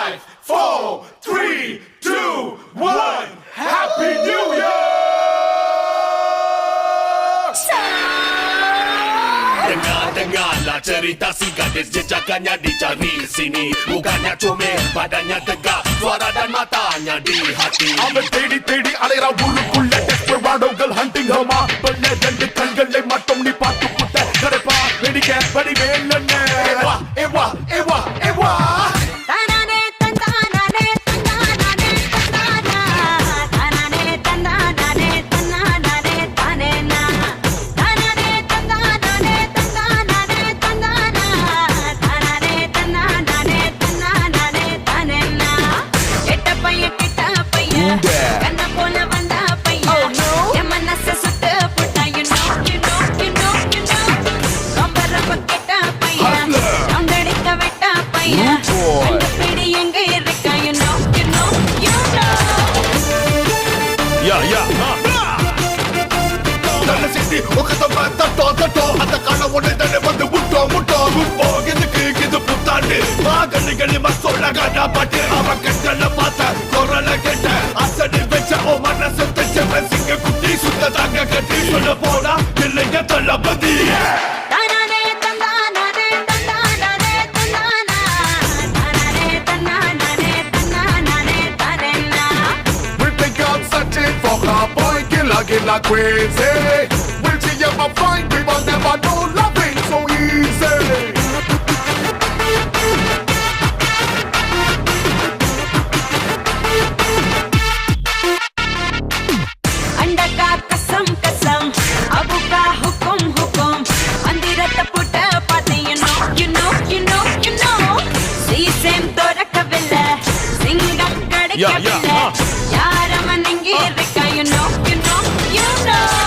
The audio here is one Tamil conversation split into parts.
5, 4, 3, 2, 1. Happy New Year! Dengarlah cerita si gadis jejakannya dicari sini. Bukannya comel, badannya tegak, suara dan matanya di hati. அவன் தேடி தேடி அலைறா உள்ளுக்குள்ள டெஸ்பராடோகள் ஹண்டிங் ஹமா பல்ல ரெண்டு கண்களை மட்டும் நீ பார்த்து புட்ட கரைப்பா வெடிக்க வடிவேலன்னு ஏவா ஏவா ஏவா ஏவா அந்த காண உடனே தானே வந்து முட்டோம் எதுக்கு இது புத்தாண்டு மாகல்லிகளி மசோல காட்டா பாட்டு அவன் கட்டல பார்த்த குரல கேட்ட அசடி வச்ச ஓ மனசு தச்ச சிங்க குட்டி சுத்த தாங்க கட்டி சொல்ல போனா இல்லைங்க Thalapathy like crazy. Will she ever find people never know loving so easy? अंडा का कसम कसम अबू का हुकुम हुकुम अंदिरत पुट पाते you know सीसेम तो रखविल्ला सिंगम कड़कविल्ला यारम नंगी रिका you know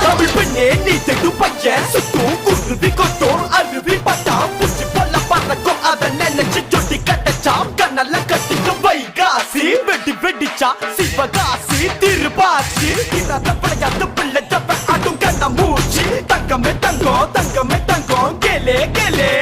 தமிழ் பெண்ணே நீ தெடு பையன் சுத்தும் குருவி கொட்டும் அருவி பட்டா பூச்சி போல பறக்கும் அத நினைச்சு சொட்டி கட்டச்சாம் கண்ணல்ல கட்டிக்கும் வைகாசி வெடி வெடிச்சா சிவகாசி திருபாச்சி இல்லாத பழையாத பிள்ளை ஜப்ப ஆட்டும் கண்ண மூச்சி தங்கமே தங்கம் கேலே கேலே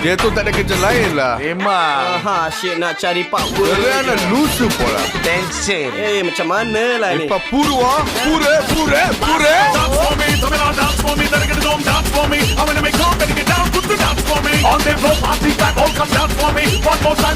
Dia tu tak ada kerja lain lah. Memang. Asyik nak cari power. Kerana lusu pula. Tension. Macam mana lah ni? Lepas pura. Dance for me, dance for me, dance for me. I wanna make love, better get down, put the dance for me. On the floor, party back, all come dance for me. One more time.